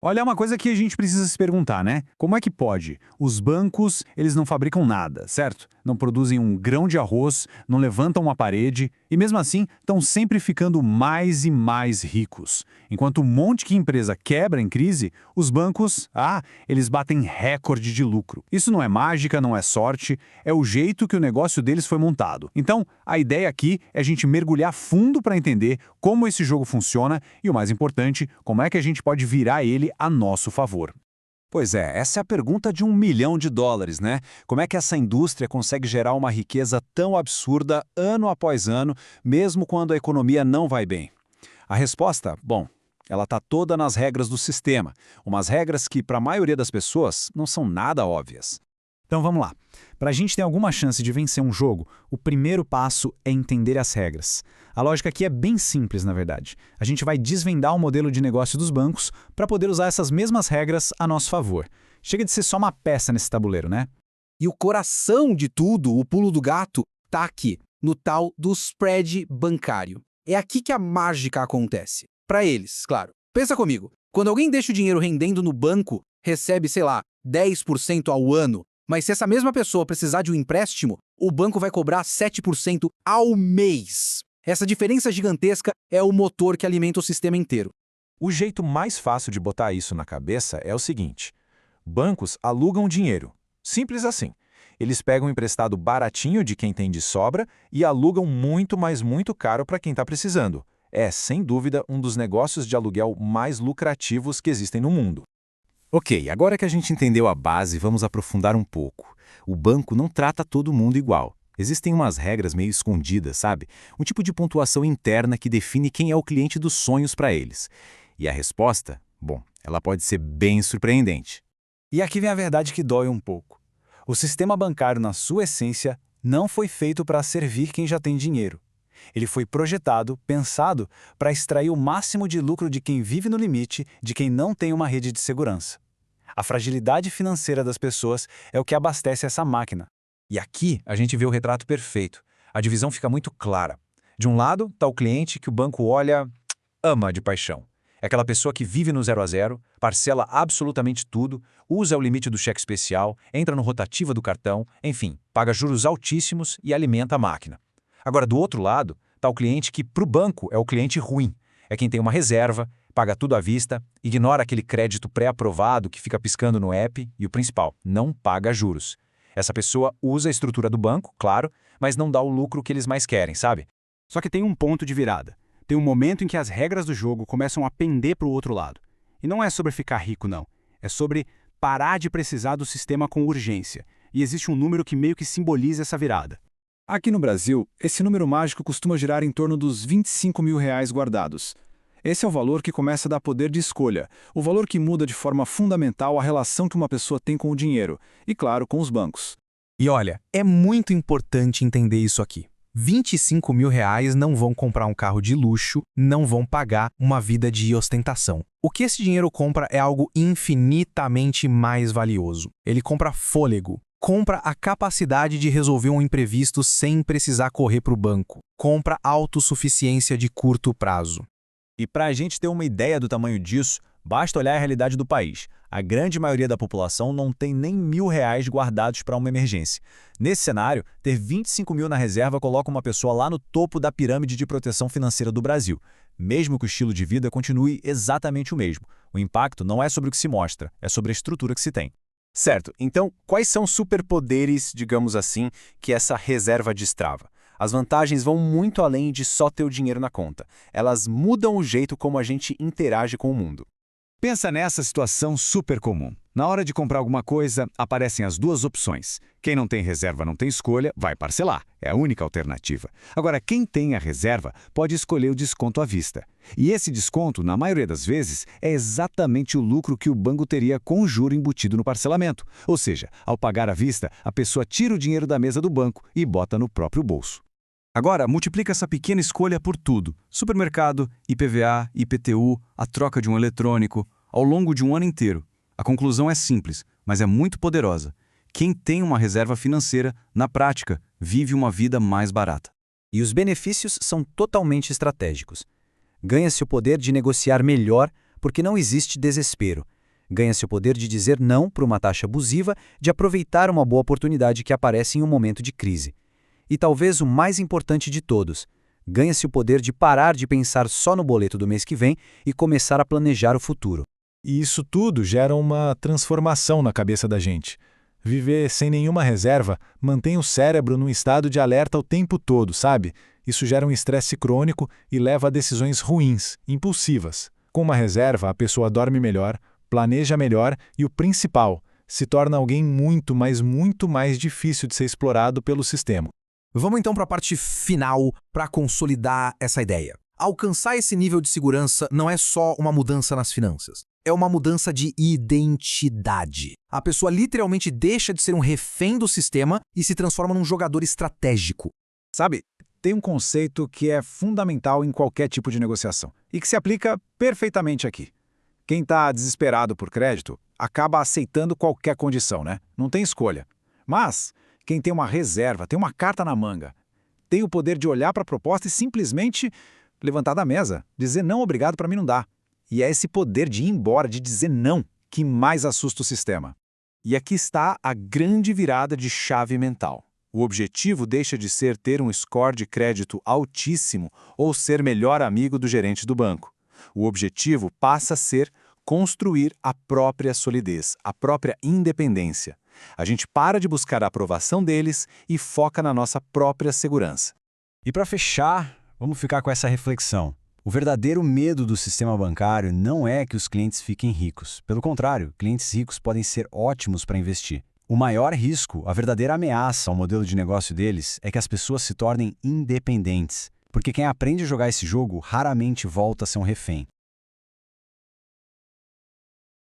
Olha, é uma coisa que a gente precisa se perguntar, né? Como é que pode? Os bancos, eles não fabricam nada, certo? Não produzem um grão de arroz, não levantam uma parede e mesmo assim estão sempre ficando mais e mais ricos. Enquanto um monte de empresa quebra em crise, os bancos, eles batem recorde de lucro. Isso não é mágica, não é sorte, é o jeito que o negócio deles foi montado. Então, a ideia aqui é a gente mergulhar fundo para entender como esse jogo funciona e, o mais importante, como é que a gente pode virar ele a nosso favor. Pois é, essa é a pergunta de US$ 1 milhão, né? Como é que essa indústria consegue gerar uma riqueza tão absurda ano após ano, mesmo quando a economia não vai bem? A resposta, bom, ela está toda nas regras do sistema, umas regras que, para a maioria das pessoas, não são nada óbvias. Então vamos lá. Para a gente ter alguma chance de vencer um jogo, o primeiro passo é entender as regras. A lógica aqui é bem simples, na verdade. A gente vai desvendar o modelo de negócio dos bancos para poder usar essas mesmas regras a nosso favor. Chega de ser só uma peça nesse tabuleiro, né? E o coração de tudo, o pulo do gato, tá aqui, no tal do spread bancário. É aqui que a mágica acontece. Para eles, claro. Pensa comigo, quando alguém deixa o dinheiro rendendo no banco, recebe, sei lá, 10% ao ano, mas se essa mesma pessoa precisar de um empréstimo, o banco vai cobrar 7% ao mês. Essa diferença gigantesca é o motor que alimenta o sistema inteiro. O jeito mais fácil de botar isso na cabeça é o seguinte: bancos alugam dinheiro. Simples assim. Eles pegam emprestado baratinho de quem tem de sobra e alugam muito, mas muito caro para quem está precisando. É, sem dúvida, um dos negócios de aluguel mais lucrativos que existem no mundo. Ok, agora que a gente entendeu a base, vamos aprofundar um pouco. O banco não trata todo mundo igual. Existem umas regras meio escondidas, sabe? Um tipo de pontuação interna que define quem é o cliente dos sonhos para eles. E a resposta? Bom, ela pode ser bem surpreendente. E aqui vem a verdade que dói um pouco. O sistema bancário, na sua essência, não foi feito para servir quem já tem dinheiro. Ele foi projetado, pensado, para extrair o máximo de lucro de quem vive no limite, de quem não tem uma rede de segurança. A fragilidade financeira das pessoas é o que abastece essa máquina. E aqui a gente vê o retrato perfeito. A divisão fica muito clara. De um lado está o cliente que o banco olha, ama de paixão. É aquela pessoa que vive no 0 a 0, parcela absolutamente tudo, usa o limite do cheque especial, entra no rotativo do cartão, enfim, paga juros altíssimos e alimenta a máquina. Agora, do outro lado, está o cliente que, para o banco, é o cliente ruim. É quem tem uma reserva, paga tudo à vista, ignora aquele crédito pré-aprovado que fica piscando no app e, o principal, não paga juros. Essa pessoa usa a estrutura do banco, claro, mas não dá o lucro que eles mais querem, sabe? Só que tem um ponto de virada. Tem um momento em que as regras do jogo começam a pender para o outro lado. E não é sobre ficar rico, não. É sobre parar de precisar do sistema com urgência. E existe um número que meio que simboliza essa virada. Aqui no Brasil, esse número mágico costuma girar em torno dos R$ 25 mil guardados. Esse é o valor que começa a dar poder de escolha, o valor que muda de forma fundamental a relação que uma pessoa tem com o dinheiro, e claro, com os bancos. E olha, é muito importante entender isso aqui. R$ 25 mil não vão comprar um carro de luxo, não vão pagar uma vida de ostentação. O que esse dinheiro compra é algo infinitamente mais valioso. Ele compra fôlego. Compra a capacidade de resolver um imprevisto sem precisar correr para o banco. Compra autossuficiência de curto prazo. E para a gente ter uma ideia do tamanho disso, basta olhar a realidade do país. A grande maioria da população não tem nem R$ 1.000 guardados para uma emergência. Nesse cenário, ter 25 mil na reserva coloca uma pessoa lá no topo da pirâmide de proteção financeira do Brasil. Mesmo que o estilo de vida continue exatamente o mesmo. O impacto não é sobre o que se mostra, é sobre a estrutura que se tem. Certo, então quais são os superpoderes, digamos assim, que essa reserva destrava? As vantagens vão muito além de só ter o dinheiro na conta. Elas mudam o jeito como a gente interage com o mundo. Pensa nessa situação super comum. Na hora de comprar alguma coisa, aparecem as duas opções. Quem não tem reserva não tem escolha, vai parcelar. É a única alternativa. Agora, quem tem a reserva pode escolher o desconto à vista. E esse desconto, na maioria das vezes, é exatamente o lucro que o banco teria com o juro embutido no parcelamento. Ou seja, ao pagar à vista, a pessoa tira o dinheiro da mesa do banco e bota no próprio bolso. Agora, multiplica essa pequena escolha por tudo. Supermercado, IPVA, IPTU, a troca de um eletrônico, ao longo de um ano inteiro. A conclusão é simples, mas é muito poderosa. Quem tem uma reserva financeira, na prática, vive uma vida mais barata. E os benefícios são totalmente estratégicos. Ganha-se o poder de negociar melhor porque não existe desespero. Ganha-se o poder de dizer não para uma taxa abusiva, de aproveitar uma boa oportunidade que aparece em um momento de crise. E talvez o mais importante de todos, ganha-se o poder de parar de pensar só no boleto do mês que vem e começar a planejar o futuro. E isso tudo gera uma transformação na cabeça da gente. Viver sem nenhuma reserva mantém o cérebro num estado de alerta o tempo todo, sabe? Isso gera um estresse crônico e leva a decisões ruins, impulsivas. Com uma reserva, a pessoa dorme melhor, planeja melhor e, o principal, se torna alguém muito mais difícil de ser explorado pelo sistema. Vamos então para a parte final para consolidar essa ideia. Alcançar esse nível de segurança não é só uma mudança nas finanças. É uma mudança de identidade. A pessoa literalmente deixa de ser um refém do sistema e se transforma num jogador estratégico. Sabe, tem um conceito que é fundamental em qualquer tipo de negociação e que se aplica perfeitamente aqui. Quem está desesperado por crédito acaba aceitando qualquer condição, né? Não tem escolha. Mas quem tem uma reserva, tem uma carta na manga, tem o poder de olhar para a proposta e simplesmente levantar da mesa, dizer não, obrigado, para mim não dá. E é esse poder de ir embora, de dizer não, que mais assusta o sistema. E aqui está a grande virada de chave mental. O objetivo deixa de ser ter um score de crédito altíssimo ou ser melhor amigo do gerente do banco. O objetivo passa a ser construir a própria solidez, a própria independência. A gente para de buscar a aprovação deles e foca na nossa própria segurança. E para fechar, vamos ficar com essa reflexão. O verdadeiro medo do sistema bancário não é que os clientes fiquem ricos. Pelo contrário, clientes ricos podem ser ótimos para investir. O maior risco, a verdadeira ameaça ao modelo de negócio deles, é que as pessoas se tornem independentes. Porque quem aprende a jogar esse jogo raramente volta a ser um refém.